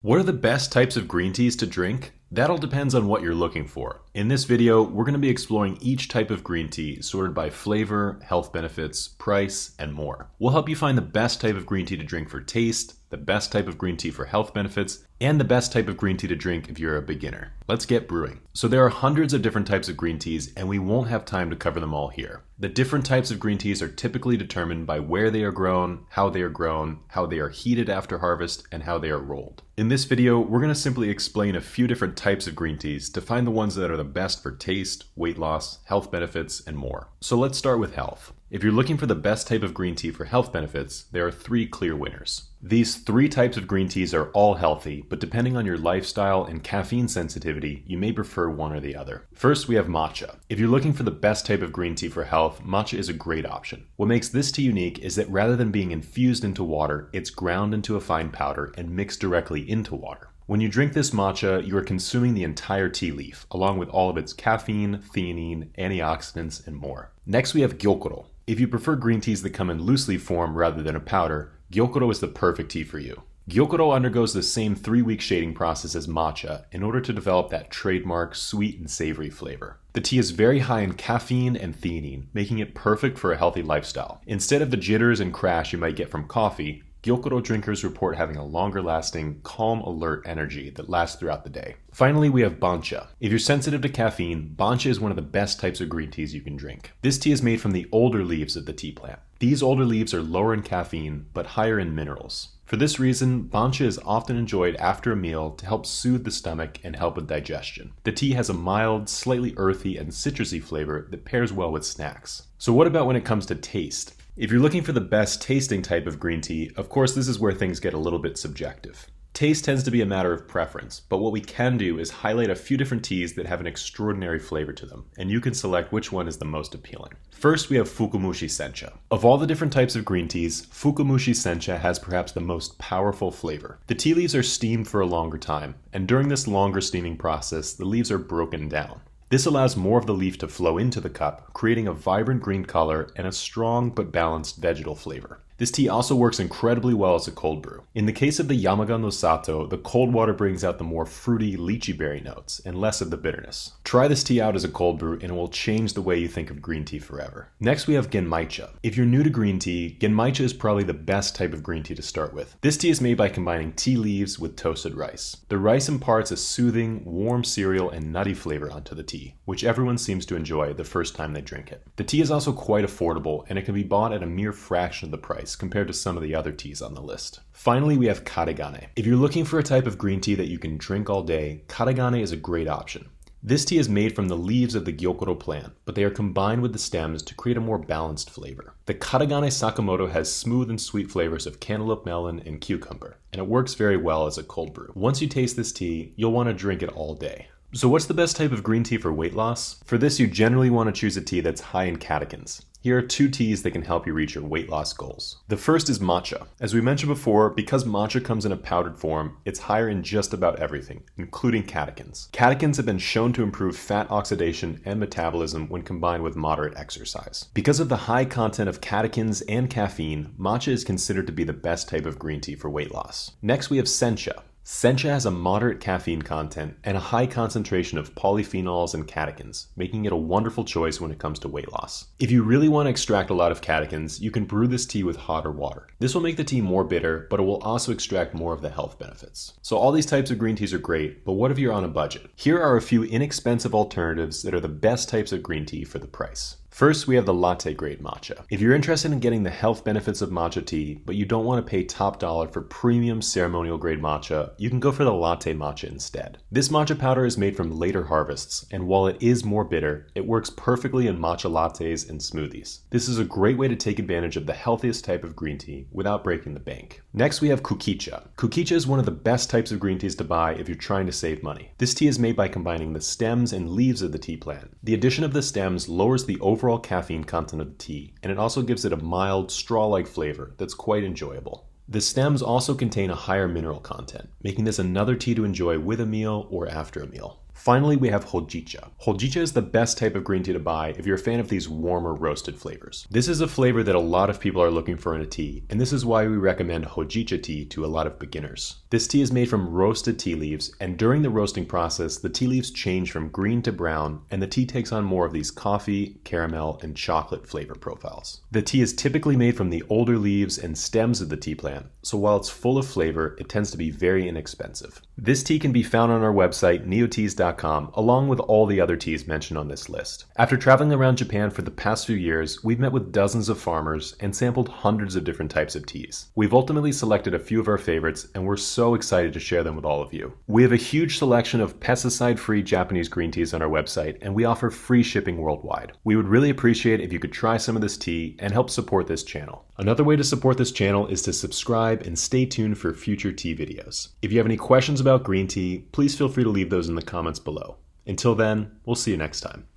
What are the best types of green teas to drink? That all depends on what you're looking for. In this video, we're going to be exploring each type of green tea sorted by flavor, health benefits, price, and more. We'll help you find the best type of green tea to drink for taste, the best type of green tea for health benefits, and the best type of green tea to drink if you're a beginner. Let's get brewing. So there are hundreds of different types of green teas, and we won't have time to cover them all here. The different types of green teas are typically determined by where they are grown, how they are heated after harvest, and how they are rolled. In this video, we're going to simply explain a few different types of green teas to find the ones that are the best for taste, weight loss, health benefits, and more. So let's start with health. If you're looking for the best type of green tea for health benefits, there are three clear winners. These three types of green teas are all healthy, but depending on your lifestyle and caffeine sensitivity, you may prefer one or the other. First, we have matcha. If you're looking for the best type of green tea for health, matcha is a great option. What makes this tea unique is that rather than being infused into water, it's ground into a fine powder and mixed directly into water. When you drink this matcha, you are consuming the entire tea leaf, along with all of its caffeine, theanine, antioxidants, and more. Next, we have gyokuro. If you prefer green teas that come in loose leaf form rather than a powder, gyokuro is the perfect tea for you. Gyokuro undergoes the same 3-week shading process as matcha in order to develop that trademark sweet and savory flavor. The tea is very high in caffeine and theanine, making it perfect for a healthy lifestyle. Instead of the jitters and crash you might get from coffee, Gyokuro drinkers report having a longer-lasting, calm, alert energy that lasts throughout the day. Finally, we have bancha. If you're sensitive to caffeine, bancha is one of the best types of green teas you can drink. This tea is made from the older leaves of the tea plant. These older leaves are lower in caffeine, but higher in minerals. For this reason, bancha is often enjoyed after a meal to help soothe the stomach and help with digestion. The tea has a mild, slightly earthy, and citrusy flavor that pairs well with snacks. So what about when it comes to taste? If you're looking for the best tasting type of green tea, of course this is where things get a little bit subjective. Taste tends to be a matter of preference, but what we can do is highlight a few different teas that have an extraordinary flavor to them, and you can select which one is the most appealing. First, we have Fukumushi Sencha. Of all the different types of green teas, Fukumushi Sencha has perhaps the most powerful flavor. The tea leaves are steamed for a longer time, and during this longer steaming process, the leaves are broken down. This allows more of the leaf to flow into the cup, creating a vibrant green color and a strong but balanced vegetal flavor. This tea also works incredibly well as a cold brew. In the case of the Yamaga no Sato, the cold water brings out the more fruity lychee berry notes and less of the bitterness. Try this tea out as a cold brew and it will change the way you think of green tea forever. Next we have Genmaicha. If you're new to green tea, Genmaicha is probably the best type of green tea to start with. This tea is made by combining tea leaves with toasted rice. The rice imparts a soothing, warm cereal and nutty flavor onto the tea, which everyone seems to enjoy the first time they drink it. The tea is also quite affordable and it can be bought at a mere fraction of the price compared to some of the other teas on the list. Finally, we have Karigane. If you're looking for a type of green tea that you can drink all day, Karigane is a great option. This tea is made from the leaves of the Gyokuro plant, but they are combined with the stems to create a more balanced flavor. The Karigane Sakamoto has smooth and sweet flavors of cantaloupe melon and cucumber, and it works very well as a cold brew. Once you taste this tea, you'll want to drink it all day. So what's the best type of green tea for weight loss? For this, you generally want to choose a tea that's high in catechins. Here are two teas that can help you reach your weight loss goals. The first is matcha. As we mentioned before, because matcha comes in a powdered form, it's higher in just about everything, including catechins. Catechins have been shown to improve fat oxidation and metabolism when combined with moderate exercise. Because of the high content of catechins and caffeine, matcha is considered to be the best type of green tea for weight loss. Next we have sencha. Sencha has a moderate caffeine content and a high concentration of polyphenols and catechins, making it a wonderful choice when it comes to weight loss. If you really want to extract a lot of catechins, you can brew this tea with hotter water. This will make the tea more bitter, but it will also extract more of the health benefits. So all these types of green teas are great, but what if you're on a budget? Here are a few inexpensive alternatives that are the best types of green tea for the price. First, we have the latte grade matcha. If you're interested in getting the health benefits of matcha tea, but you don't want to pay top dollar for premium ceremonial grade matcha, you can go for the latte matcha instead. This matcha powder is made from later harvests, and while it is more bitter, it works perfectly in matcha lattes and smoothies. This is a great way to take advantage of the healthiest type of green tea without breaking the bank. Next, we have kukicha. Kukicha is one of the best types of green teas to buy if you're trying to save money. This tea is made by combining the stems and leaves of the tea plant. The addition of the stems lowers the overall caffeine content of the tea, and it also gives it a mild, straw-like flavor that's quite enjoyable. The stems also contain a higher mineral content, making this another tea to enjoy with a meal or after a meal. Finally, we have hojicha. Hojicha is the best type of green tea to buy if you're a fan of these warmer roasted flavors. This is a flavor that a lot of people are looking for in a tea, and this is why we recommend hojicha tea to a lot of beginners. This tea is made from roasted tea leaves, and during the roasting process, the tea leaves change from green to brown, and the tea takes on more of these coffee, caramel, and chocolate flavor profiles. The tea is typically made from the older leaves and stems of the tea plant, so while it's full of flavor, it tends to be very inexpensive. This tea can be found on our website, Nioteas.com, along with all the other teas mentioned on this list. After traveling around Japan for the past few years, we've met with dozens of farmers and sampled hundreds of different types of teas. We've ultimately selected a few of our favorites, and we're so excited to share them with all of you. We have a huge selection of pesticide-free Japanese green teas on our website, and we offer free shipping worldwide. We would really appreciate if you could try some of this tea and help support this channel. Another way to support this channel is to subscribe and stay tuned for future tea videos. If you have any questions about green tea, please feel free to leave those in the comments below. Until then, we'll see you next time.